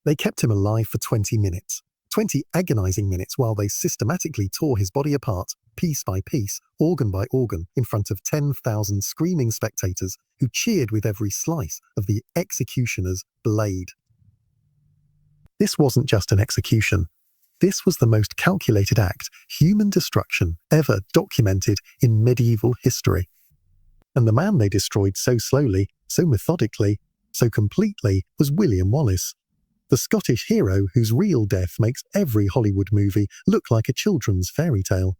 They kept him alive for 20 minutes. 20 agonizing minutes while they systematically tore his body apart, piece by piece, organ by organ, in front of 10,000 screaming spectators who cheered with every slice of the executioner's blade. This wasn't just an execution. This was the most calculated act, human destruction, ever documented in medieval history. And the man they destroyed so slowly, so methodically, so completely was William Wallace, the Scottish hero whose real death makes every Hollywood movie look like a children's fairy tale.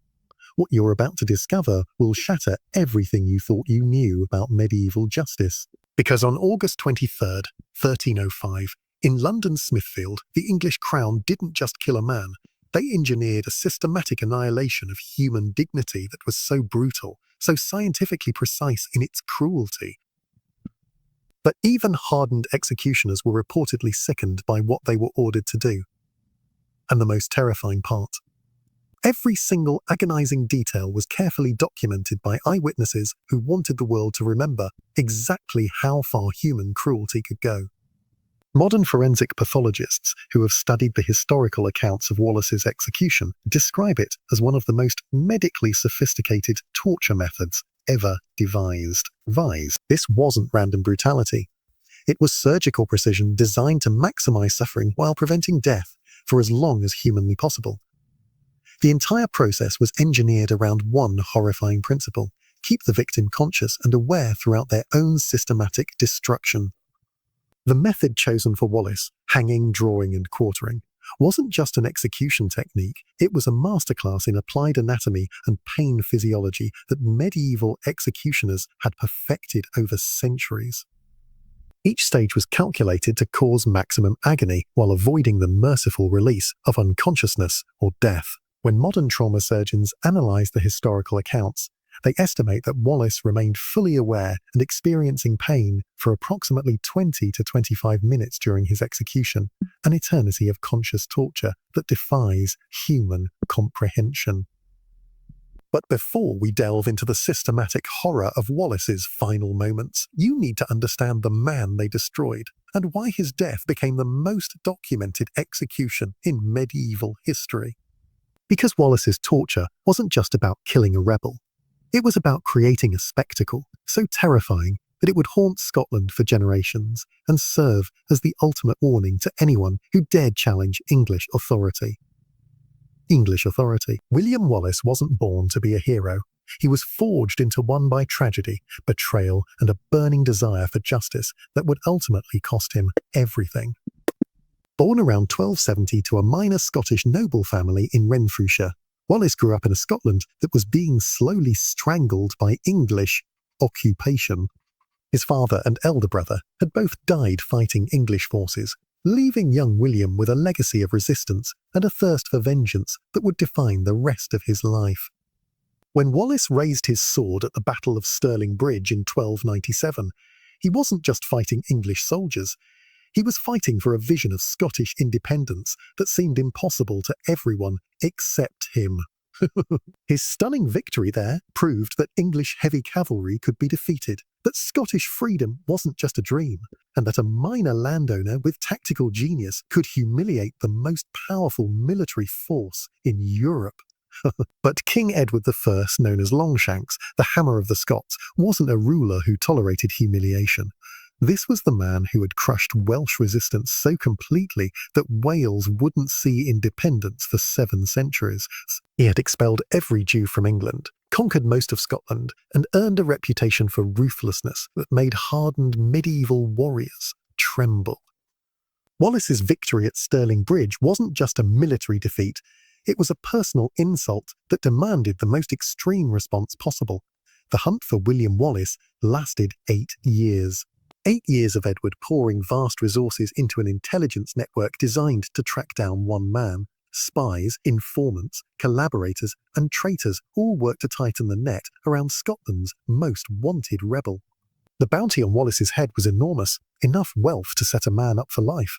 What you're about to discover will shatter everything you thought you knew about medieval justice. Because on August 23rd, 1305, in London Smithfield, the English crown didn't just kill a man, they engineered a systematic annihilation of human dignity that was so brutal, so scientifically precise in its cruelty. But even hardened executioners were reportedly sickened by what they were ordered to do. And the most terrifying part: every single agonizing detail was carefully documented by eyewitnesses who wanted the world to remember exactly how far human cruelty could go. Modern forensic pathologists who have studied the historical accounts of Wallace's execution describe it as one of the most medically sophisticated torture methods ever devised. This wasn't random brutality. It was surgical precision designed to maximize suffering while preventing death for as long as humanly possible. The entire process was engineered around one horrifying principle: keep the victim conscious and aware throughout their own systematic destruction. The method chosen for Wallace, hanging, drawing, and quartering, wasn't just an execution technique, it was a masterclass in applied anatomy and pain physiology that medieval executioners had perfected over centuries. Each stage was calculated to cause maximum agony while avoiding the merciful release of unconsciousness or death. When modern trauma surgeons analyze the historical accounts, they estimate that Wallace remained fully aware and experiencing pain for approximately 20 to 25 minutes during his execution, an eternity of conscious torture that defies human comprehension. But before we delve into the systematic horror of Wallace's final moments, you need to understand the man they destroyed and why his death became the most documented execution in medieval history. Because Wallace's torture wasn't just about killing a rebel. It was about creating a spectacle so terrifying that it would haunt Scotland for generations and serve as the ultimate warning to anyone who dared challenge English authority. William Wallace wasn't born to be a hero. He was forged into one by tragedy, betrayal, and a burning desire for justice that would ultimately cost him everything. Born around 1270 to a minor Scottish noble family in Renfrewshire, Wallace grew up in a Scotland that was being slowly strangled by English occupation. His father and elder brother had both died fighting English forces, leaving young William with a legacy of resistance and a thirst for vengeance that would define the rest of his life. When Wallace raised his sword at the Battle of Stirling Bridge in 1297, he wasn't just fighting English soldiers. He was fighting for a vision of Scottish independence that seemed impossible to everyone except him. His stunning victory there proved that English heavy cavalry could be defeated, that Scottish freedom wasn't just a dream, and that a minor landowner with tactical genius could humiliate the most powerful military force in Europe. But King Edward I, known as Longshanks, the Hammer of the Scots, wasn't a ruler who tolerated humiliation. This was the man who had crushed Welsh resistance so completely that Wales wouldn't see independence for 7 centuries. He had expelled every Jew from England, conquered most of Scotland, and earned a reputation for ruthlessness that made hardened medieval warriors tremble. Wallace's victory at Stirling Bridge wasn't just a military defeat, it was a personal insult that demanded the most extreme response possible. The hunt for William Wallace lasted 8 years. 8 years of Edward pouring vast resources into an intelligence network designed to track down one man. Spies, informants, collaborators, and traitors all worked to tighten the net around Scotland's most wanted rebel. The bounty on Wallace's head was enormous, enough wealth to set a man up for life.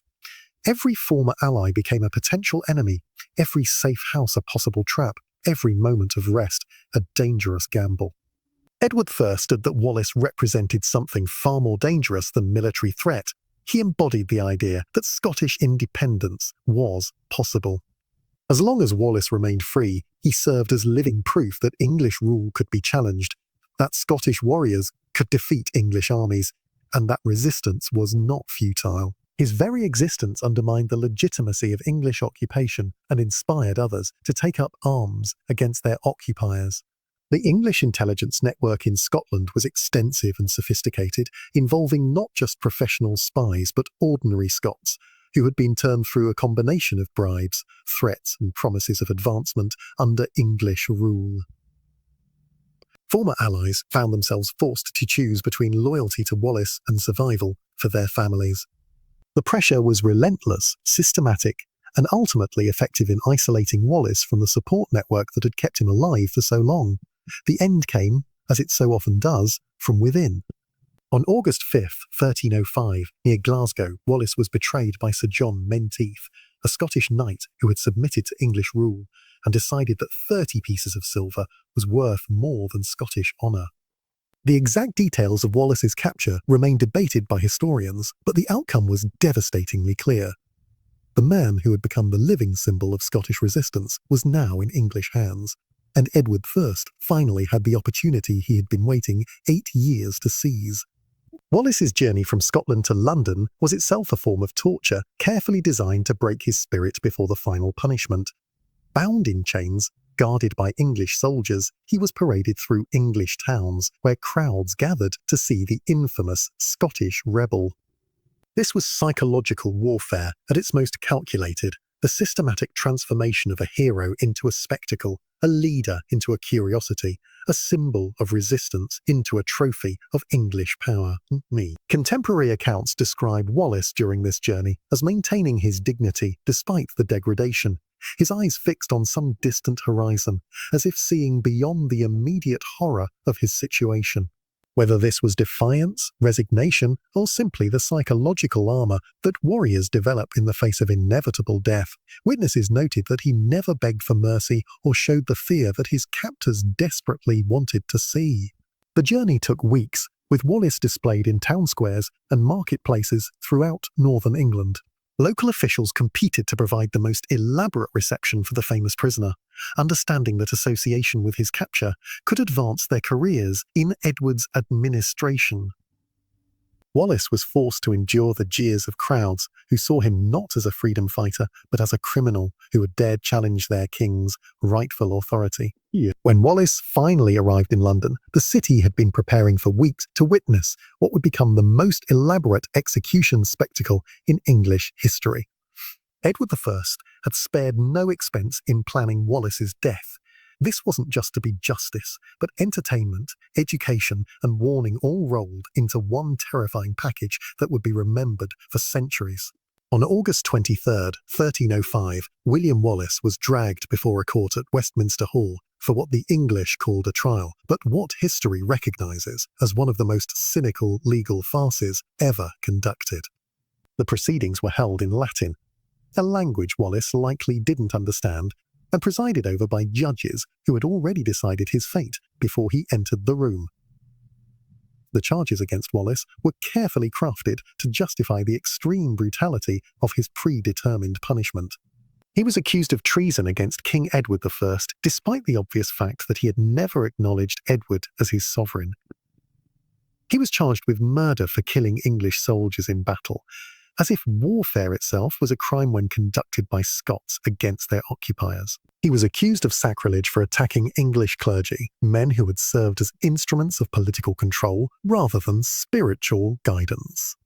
Every former ally became a potential enemy, every safe house a possible trap, every moment of rest a dangerous gamble. Edward I understood that Wallace represented something far more dangerous than military threat. He embodied the idea that Scottish independence was possible. As long as Wallace remained free, he served as living proof that English rule could be challenged, that Scottish warriors could defeat English armies, and that resistance was not futile. His very existence undermined the legitimacy of English occupation and inspired others to take up arms against their occupiers. The English intelligence network in Scotland was extensive and sophisticated, involving not just professional spies but ordinary Scots, who had been turned through a combination of bribes, threats, and promises of advancement under English rule. Former allies found themselves forced to choose between loyalty to Wallace and survival for their families. The pressure was relentless, systematic, and ultimately effective in isolating Wallace from the support network that had kept him alive for so long. The end came, as it so often does, from within. On August 5th, 1305, near Glasgow, Wallace was betrayed by Sir John Menteith, a Scottish knight who had submitted to English rule and decided that 30 pieces of silver was worth more than Scottish honour. The exact details of Wallace's capture remain debated by historians, but the outcome was devastatingly clear. The man who had become the living symbol of Scottish resistance was now in English hands, and Edward I finally had the opportunity he had been waiting 8 years to seize. Wallace's journey from Scotland to London was itself a form of torture, carefully designed to break his spirit before the final punishment. Bound in chains, guarded by English soldiers, he was paraded through English towns, where crowds gathered to see the infamous Scottish rebel. This was psychological warfare at its most calculated, the systematic transformation of a hero into a spectacle, a leader into a curiosity, a symbol of resistance into a trophy of English power. Contemporary accounts describe Wallace during this journey as maintaining his dignity despite the degradation, his eyes fixed on some distant horizon, as if seeing beyond the immediate horror of his situation. Whether this was defiance, resignation, or simply the psychological armor that warriors develop in the face of inevitable death, witnesses noted that he never begged for mercy or showed the fear that his captors desperately wanted to see. The journey took weeks, with Wallace displayed in town squares and marketplaces throughout northern England. Local officials competed to provide the most elaborate reception for the famous prisoner, understanding that association with his capture could advance their careers in Edward's administration. Wallace was forced to endure the jeers of crowds who saw him not as a freedom fighter, but as a criminal who had dared challenge their king's rightful authority. When Wallace finally arrived in London, the city had been preparing for weeks to witness what would become the most elaborate execution spectacle in English history. Edward I had spared no expense in planning Wallace's death. This wasn't just to be justice, but entertainment, education, and warning all rolled into one terrifying package that would be remembered for centuries. On August 23, 1305, William Wallace was dragged before a court at Westminster Hall for what the English called a trial, but what history recognizes as one of the most cynical legal farces ever conducted. The proceedings were held in Latin, a language Wallace likely didn't understand, and presided over by judges who had already decided his fate before he entered the room. The charges against Wallace were carefully crafted to justify the extreme brutality of his predetermined punishment. He was accused of treason against King Edward I, despite the obvious fact that he had never acknowledged Edward as his sovereign. He was charged with murder for killing English soldiers in battle, as if warfare itself was a crime when conducted by Scots against their occupiers. He was accused of sacrilege for attacking English clergy, men who had served as instruments of political control rather than spiritual guidance.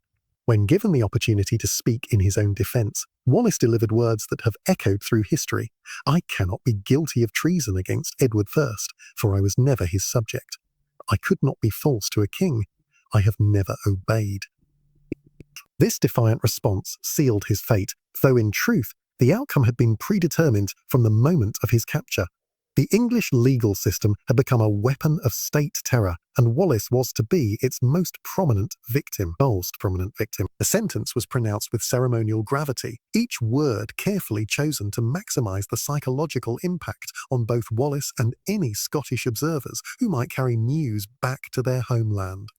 When given the opportunity to speak in his own defense, Wallace delivered words that have echoed through history. "I cannot be guilty of treason against Edward I, for I was never his subject. I could not be false to a king. I have never obeyed." This defiant response sealed his fate, though in truth, the outcome had been predetermined from the moment of his capture. The English legal system had become a weapon of state terror, and Wallace was to be its most prominent victim. The sentence was pronounced with ceremonial gravity, each word carefully chosen to maximize the psychological impact on both Wallace and any Scottish observers who might carry news back to their homeland.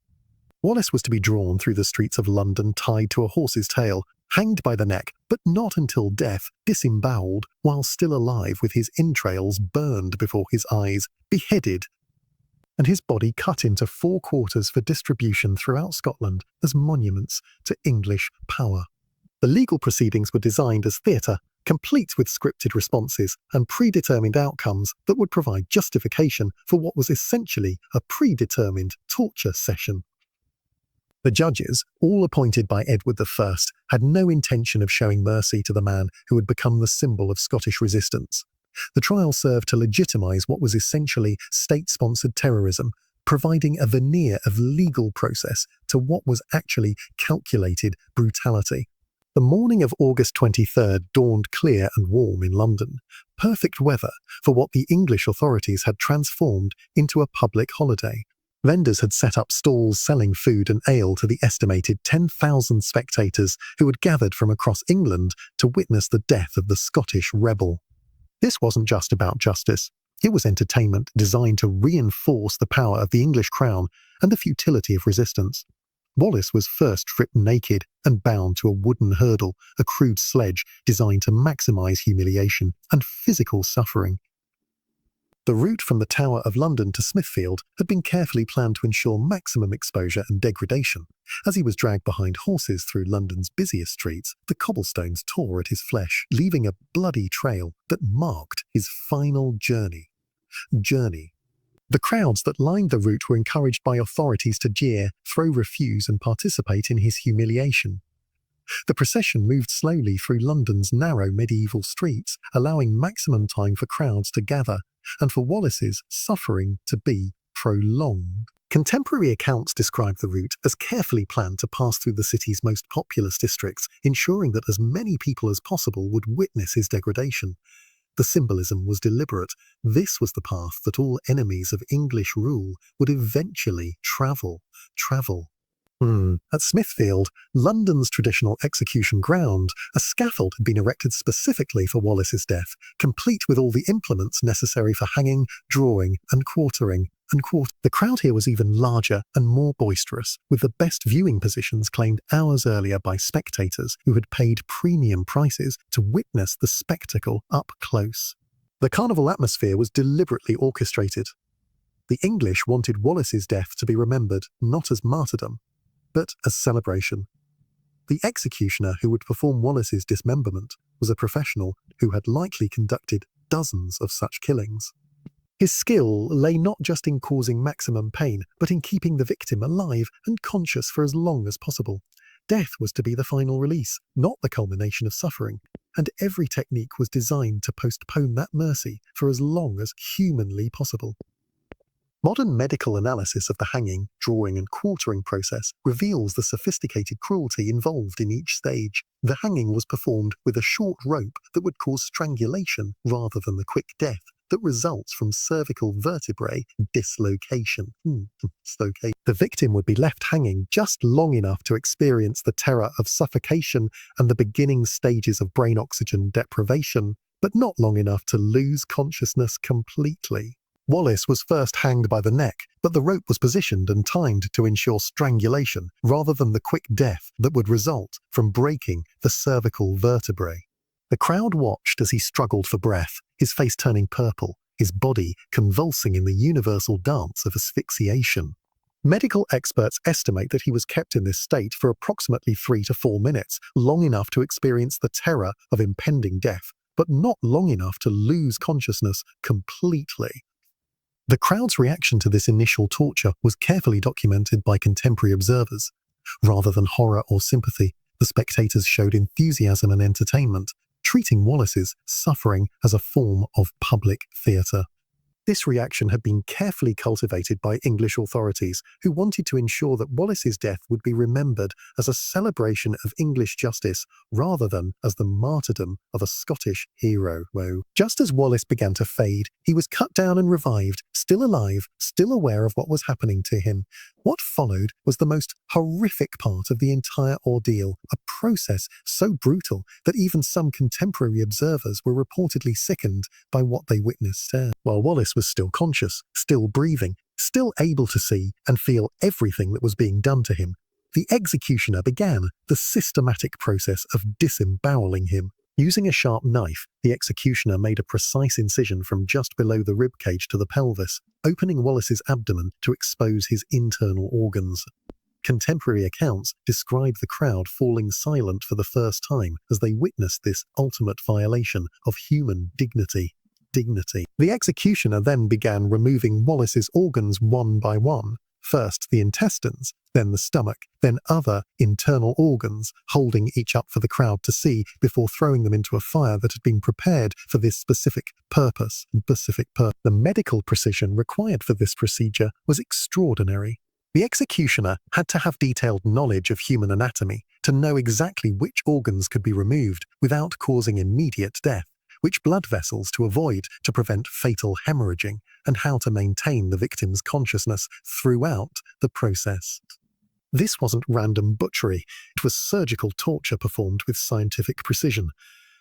Wallace was to be drawn through the streets of London tied to a horse's tail, hanged by the neck, but not until death, disemboweled, while still alive with his entrails burned before his eyes, beheaded, and his body cut into 4 quarters for distribution throughout Scotland as monuments to English power. The legal proceedings were designed as theatre, complete with scripted responses and predetermined outcomes that would provide justification for what was essentially a predetermined torture session. The judges, all appointed by Edward I, had no intention of showing mercy to the man who had become the symbol of Scottish resistance. The trial served to legitimise what was essentially state-sponsored terrorism, providing a veneer of legal process to what was actually calculated brutality. The morning of August 23rd dawned clear and warm in London, perfect weather for what the English authorities had transformed into a public holiday. Vendors had set up stalls selling food and ale to the estimated 10,000 spectators who had gathered from across England to witness the death of the Scottish rebel. This wasn't just about justice. It was entertainment designed to reinforce the power of the English crown and the futility of resistance. Wallace was first stripped naked and bound to a wooden hurdle, a crude sledge designed to maximise humiliation and physical suffering. The route from the Tower of London to Smithfield had been carefully planned to ensure maximum exposure and degradation. As he was dragged behind horses through London's busiest streets, the cobblestones tore at his flesh, leaving a bloody trail that marked his final journey. The crowds that lined the route were encouraged by authorities to jeer, throw refuse, and participate in his humiliation. The procession moved slowly through London's narrow medieval streets, allowing maximum time for crowds to gather and for Wallace's suffering to be prolonged. Contemporary accounts describe the route as carefully planned to pass through the city's most populous districts, ensuring that as many people as possible would witness his degradation. The symbolism was deliberate. This was the path that all enemies of English rule would eventually travel. At Smithfield, London's traditional execution ground, a scaffold had been erected specifically for Wallace's death, complete with all the implements necessary for hanging, drawing, and quartering. The crowd here was even larger and more boisterous, with the best viewing positions claimed hours earlier by spectators who had paid premium prices to witness the spectacle up close. The carnival atmosphere was deliberately orchestrated. The English wanted Wallace's death to be remembered not as martyrdom, but as celebration. The executioner who would perform Wallace's dismemberment was a professional who had likely conducted dozens of such killings. His skill lay not just in causing maximum pain, but in keeping the victim alive and conscious for as long as possible. Death was to be the final release, not the culmination of suffering, and every technique was designed to postpone that mercy for as long as humanly possible. Modern medical analysis of the hanging, drawing, and quartering process reveals the sophisticated cruelty involved in each stage. The hanging was performed with a short rope that would cause strangulation rather than the quick death that results from cervical vertebrae dislocation. The victim would be left hanging just long enough to experience the terror of suffocation and the beginning stages of brain oxygen deprivation, but not long enough to lose consciousness completely. Wallace was first hanged by the neck, but the rope was positioned and timed to ensure strangulation rather than the quick death that would result from breaking the cervical vertebrae. The crowd watched as he struggled for breath, his face turning purple, his body convulsing in the universal dance of asphyxiation. Medical experts estimate that he was kept in this state for approximately 3 to 4 minutes, long enough to experience the terror of impending death, but not long enough to lose consciousness completely. The crowd's reaction to this initial torture was carefully documented by contemporary observers. Rather than horror or sympathy, the spectators showed enthusiasm and entertainment, treating Wallace's suffering as a form of public theatre. This reaction had been carefully cultivated by English authorities who wanted to ensure that Wallace's death would be remembered as a celebration of English justice rather than as the martyrdom of a Scottish hero. Just as Wallace began to fade, he was cut down and revived, still alive, still aware of what was happening to him. What followed was the most horrific part of the entire ordeal, a process so brutal that even some contemporary observers were reportedly sickened by what they witnessed. While Wallace was still conscious, still breathing, Still able to see and feel everything that was being done to him, the executioner began the systematic process of disemboweling him. Using a sharp knife, the executioner made a precise incision from just below the ribcage to the pelvis, opening Wallace's abdomen to expose his internal organs. Contemporary accounts describe the crowd falling silent for the first time as they witnessed this ultimate violation of human dignity. The executioner then began removing Wallace's organs one by one, first the intestines, then the stomach, then other internal organs, holding each up for the crowd to see before throwing them into a fire that had been prepared for this specific purpose. The medical precision required for this procedure was extraordinary. The executioner had to have detailed knowledge of human anatomy to know exactly which organs could be removed without causing immediate death, which blood vessels to avoid to prevent fatal hemorrhaging, and how to maintain the victim's consciousness throughout the process. This wasn't random butchery, it was surgical torture performed with scientific precision.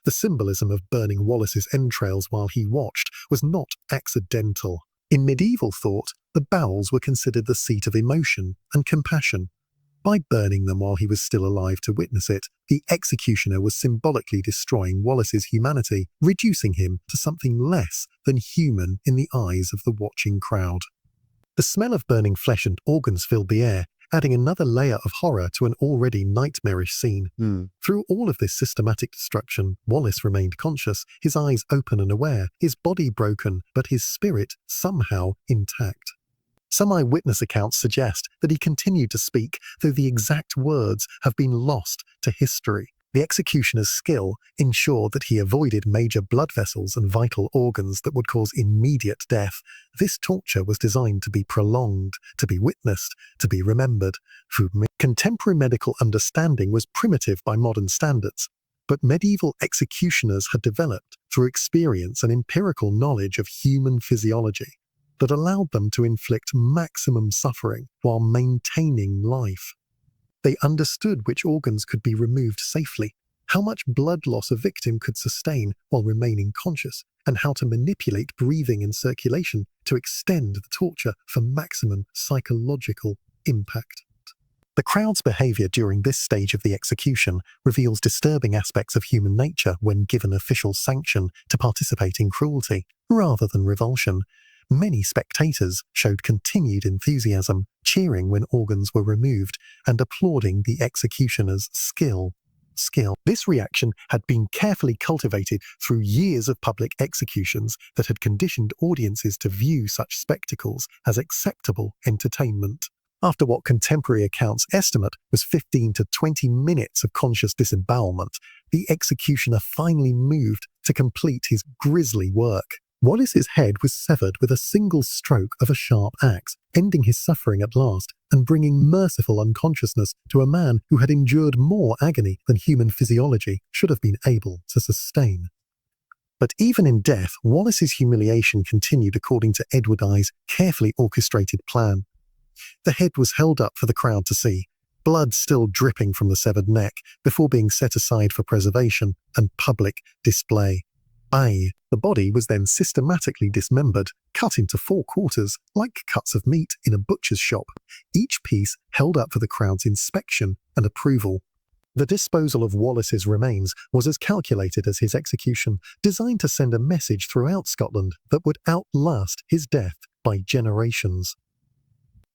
The symbolism of burning Wallace's entrails while he watched was not accidental. In medieval thought, the bowels were considered the seat of emotion and compassion. By burning them while he was still alive to witness it, the executioner was symbolically destroying Wallace's humanity, reducing him to something less than human in the eyes of the watching crowd. The smell of burning flesh and organs filled the air, adding another layer of horror to an already nightmarish scene. Through all of this systematic destruction, Wallace remained conscious, his eyes open and aware, his body broken, but his spirit somehow intact. Some eyewitness accounts suggest that he continued to speak, though the exact words have been lost to history. The executioner's skill ensured that he avoided major blood vessels and vital organs that would cause immediate death. This torture was designed to be prolonged, to be witnessed, to be remembered. Contemporary medical understanding was primitive by modern standards, but medieval executioners had developed, through experience and empirical knowledge of human physiology, that allowed them to inflict maximum suffering while maintaining life. They understood which organs could be removed safely, how much blood loss a victim could sustain while remaining conscious, and how to manipulate breathing and circulation to extend the torture for maximum psychological impact. The crowd's behavior during this stage of the execution reveals disturbing aspects of human nature when given official sanction to participate in cruelty, rather than revulsion. Many spectators showed continued enthusiasm, cheering when organs were removed and applauding the executioner's skill. This reaction had been carefully cultivated through years of public executions that had conditioned audiences to view such spectacles as acceptable entertainment. After what contemporary accounts estimate was 15 to 20 minutes of conscious disembowelment, the executioner finally moved to complete his grisly work. Wallace's head was severed with a single stroke of a sharp axe, ending his suffering at last and bringing merciful unconsciousness to a man who had endured more agony than human physiology should have been able to sustain. But even in death, Wallace's humiliation continued according to Edward I's carefully orchestrated plan. The head was held up for the crowd to see, blood still dripping from the severed neck, before being set aside for preservation and public display. The body was then systematically dismembered, cut into 4 quarters, like cuts of meat in a butcher's shop, each piece held up for the crowd's inspection and approval. The disposal of Wallace's remains was as calculated as his execution, designed to send a message throughout Scotland that would outlast his death by generations.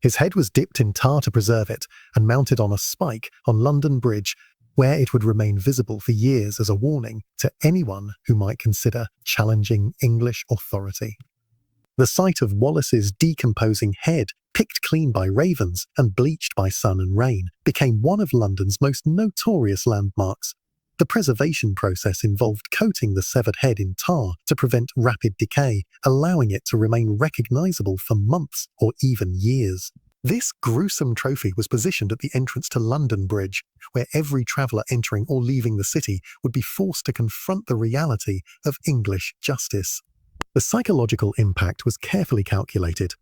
His head was dipped in tar to preserve it and mounted on a spike on London Bridge, where it would remain visible for years as a warning to anyone who might consider challenging English authority. The sight of Wallace's decomposing head, picked clean by ravens and bleached by sun and rain, became one of London's most notorious landmarks. The preservation process involved coating the severed head in tar to prevent rapid decay, allowing it to remain recognizable for months or even years. This gruesome trophy was positioned at the entrance to London Bridge, where every traveller entering or leaving the city would be forced to confront the reality of English justice. The psychological impact was carefully calculated.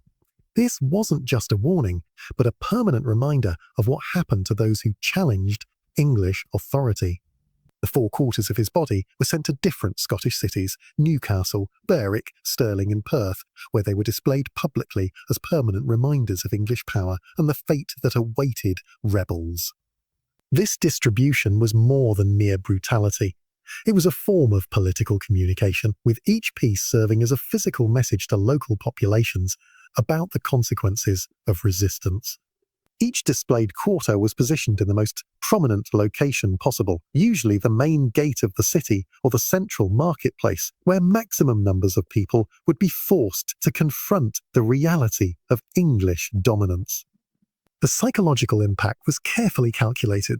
This wasn't just a warning, but a permanent reminder of what happened to those who challenged English authority. The 4 quarters of his body were sent to different Scottish cities, Newcastle, Berwick, Stirling and Perth, where they were displayed publicly as permanent reminders of English power and the fate that awaited rebels. This distribution was more than mere brutality. It was a form of political communication, with each piece serving as a physical message to local populations about the consequences of resistance. Each displayed quarter was positioned in the most prominent location possible, usually the main gate of the city or the central marketplace, where maximum numbers of people would be forced to confront the reality of English dominance. The psychological impact was carefully calculated.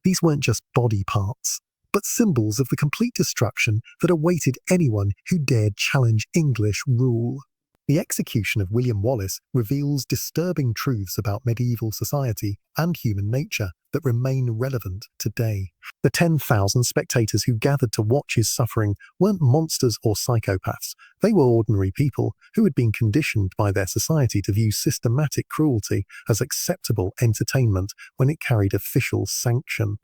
These weren't just body parts, but symbols of the complete destruction that awaited anyone who dared challenge English rule. The execution of William Wallace reveals disturbing truths about medieval society and human nature that remain relevant today. The 10,000 spectators who gathered to watch his suffering weren't monsters or psychopaths. They were ordinary people who had been conditioned by their society to view systematic cruelty as acceptable entertainment when it carried official sanction.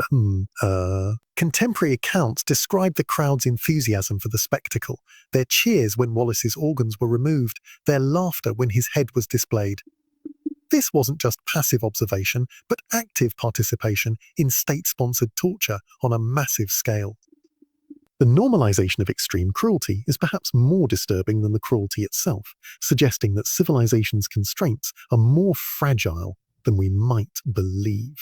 Contemporary accounts describe the crowd's enthusiasm for the spectacle, their cheers when Wallace's organs were removed, their laughter when his head was displayed. This wasn't just passive observation, but active participation in state-sponsored torture on a massive scale. The normalization of extreme cruelty is perhaps more disturbing than the cruelty itself, suggesting that civilization's constraints are more fragile than we might believe.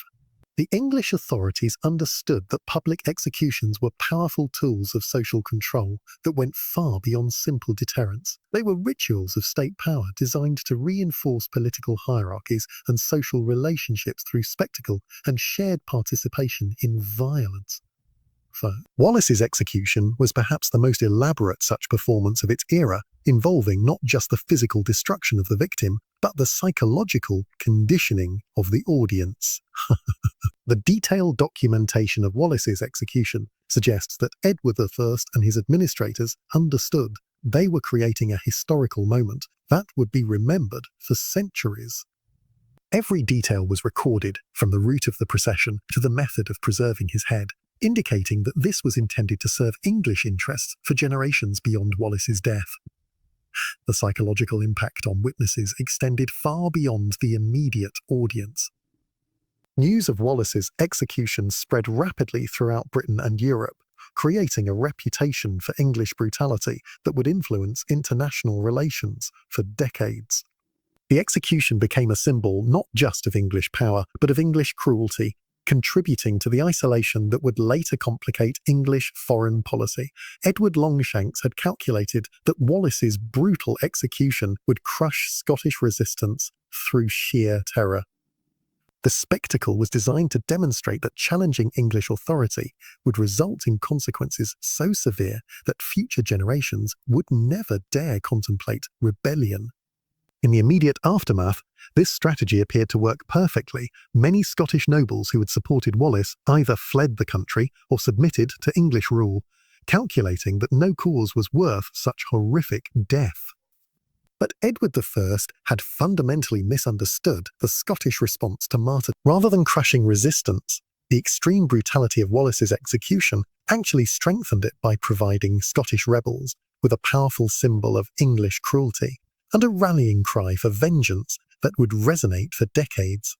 The English authorities understood that public executions were powerful tools of social control that went far beyond simple deterrence. They were rituals of state power designed to reinforce political hierarchies and social relationships through spectacle and shared participation in violence. Wallace's execution was perhaps the most elaborate such performance of its era, involving not just the physical destruction of the victim, but the psychological conditioning of the audience. The detailed documentation of Wallace's execution suggests that Edward I and his administrators understood they were creating a historical moment that would be remembered for centuries. Every detail was recorded, from the route of the procession to the method of preserving his head, indicating that this was intended to serve English interests for generations beyond Wallace's death. The psychological impact on witnesses extended far beyond the immediate audience. News of Wallace's execution spread rapidly throughout Britain and Europe, creating a reputation for English brutality that would influence international relations for decades. The execution became a symbol not just of English power, but of English cruelty, contributing to the isolation that would later complicate English foreign policy. Edward Longshanks had calculated that Wallace's brutal execution would crush Scottish resistance through sheer terror. The spectacle was designed to demonstrate that challenging English authority would result in consequences so severe that future generations would never dare contemplate rebellion. In the immediate aftermath, this strategy appeared to work perfectly. Many Scottish nobles who had supported Wallace either fled the country or submitted to English rule, calculating that no cause was worth such horrific death. But Edward I had fundamentally misunderstood the Scottish response to martyrdom. Rather than crushing resistance, the extreme brutality of Wallace's execution actually strengthened it by providing Scottish rebels with a powerful symbol of English cruelty and a rallying cry for vengeance that would resonate for decades.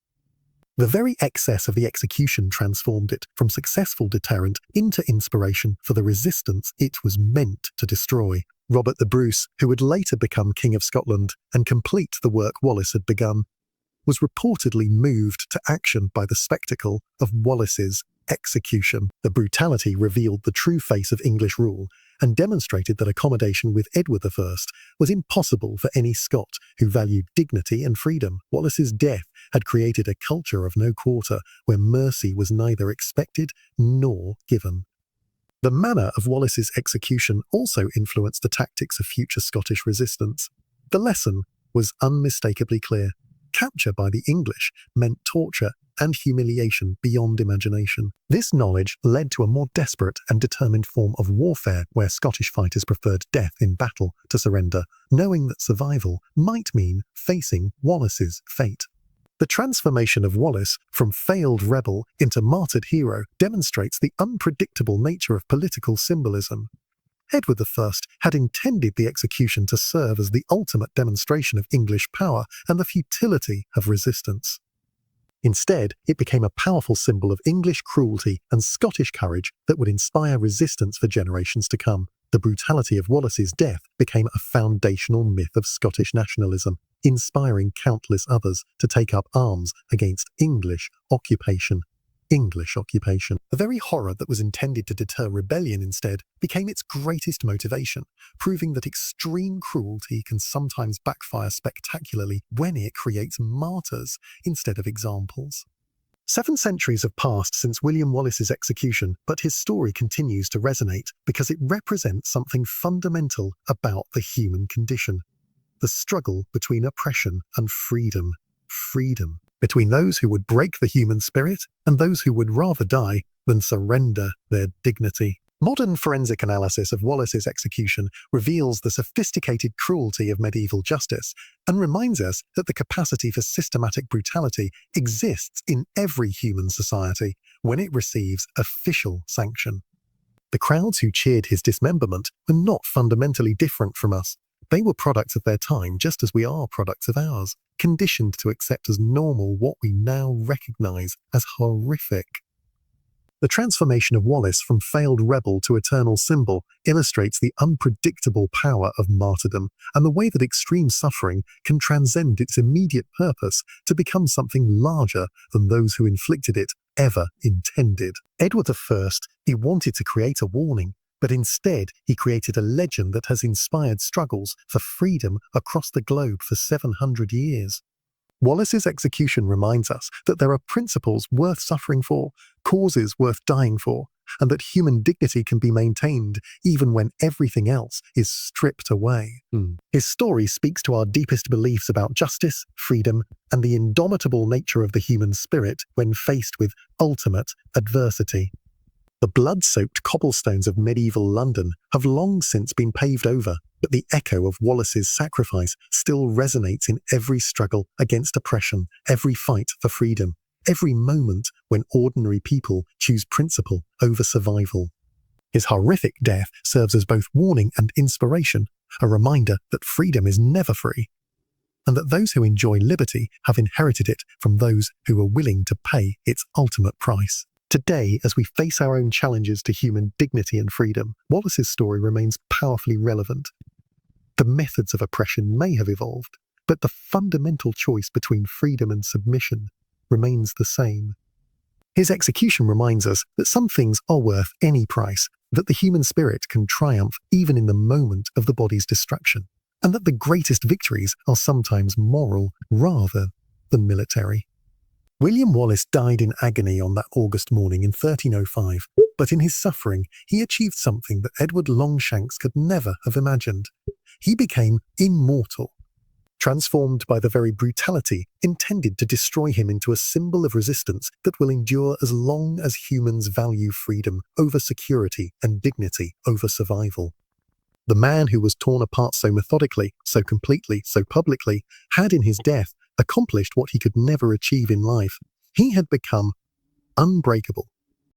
The very excess of the execution transformed it from successful deterrent into inspiration for the resistance it was meant to destroy. Robert the Bruce, who would later become King of Scotland and complete the work Wallace had begun, was reportedly moved to action by the spectacle of Wallace's execution. The brutality revealed the true face of English rule and demonstrated that accommodation with Edward I was impossible for any Scot who valued dignity and freedom. Wallace's death had created a culture of no quarter where mercy was neither expected nor given. The manner of Wallace's execution also influenced the tactics of future Scottish resistance. The lesson was unmistakably clear. Capture by the English meant torture and humiliation beyond imagination. This knowledge led to a more desperate and determined form of warfare where Scottish fighters preferred death in battle to surrender, knowing that survival might mean facing Wallace's fate. The transformation of Wallace from failed rebel into martyred hero demonstrates the unpredictable nature of political symbolism. Edward I had intended the execution to serve as the ultimate demonstration of English power and the futility of resistance. Instead, it became a powerful symbol of English cruelty and Scottish courage that would inspire resistance for generations to come. The brutality of Wallace's death became a foundational myth of Scottish nationalism, inspiring countless others to take up arms against English occupation. The very horror that was intended to deter rebellion instead became its greatest motivation, proving that extreme cruelty can sometimes backfire spectacularly when it creates martyrs instead of examples. 7 centuries have passed since William Wallace's execution, but his story continues to resonate because it represents something fundamental about the human condition. The struggle between oppression and freedom. Freedom between those who would break the human spirit and those who would rather die than surrender their dignity. Modern forensic analysis of Wallace's execution reveals the sophisticated cruelty of medieval justice and reminds us that the capacity for systematic brutality exists in every human society when it receives official sanction. The crowds who cheered his dismemberment were not fundamentally different from us. They were products of their time just as we are products of ours, conditioned to accept as normal what we now recognize as horrific. The transformation of Wallace from failed rebel to eternal symbol illustrates the unpredictable power of martyrdom and the way that extreme suffering can transcend its immediate purpose to become something larger than those who inflicted it ever intended. Edward I, he wanted to create a warning, but instead he created a legend that has inspired struggles for freedom across the globe for 700 years. Wallace's execution reminds us that there are principles worth suffering for, causes worth dying for, and that human dignity can be maintained even when everything else is stripped away. His story speaks to our deepest beliefs about justice, freedom, and the indomitable nature of the human spirit when faced with ultimate adversity. The blood-soaked cobblestones of medieval London have long since been paved over, but the echo of Wallace's sacrifice still resonates in every struggle against oppression, every fight for freedom, every moment when ordinary people choose principle over survival. His horrific death serves as both warning and inspiration, a reminder that freedom is never free, and that those who enjoy liberty have inherited it from those who are willing to pay its ultimate price. Today, as we face our own challenges to human dignity and freedom, Wallace's story remains powerfully relevant. The methods of oppression may have evolved, but the fundamental choice between freedom and submission remains the same. His execution reminds us that some things are worth any price, that the human spirit can triumph even in the moment of the body's destruction, and that the greatest victories are sometimes moral rather than military. William Wallace died in agony on that August morning in 1305, but in his suffering he achieved something that Edward Longshanks could never have imagined. He became immortal, transformed by the very brutality intended to destroy him into a symbol of resistance that will endure as long as humans value freedom over security and dignity over survival. The man who was torn apart so methodically, so completely, so publicly, had in his death accomplished what he could never achieve in life. He had become unbreakable,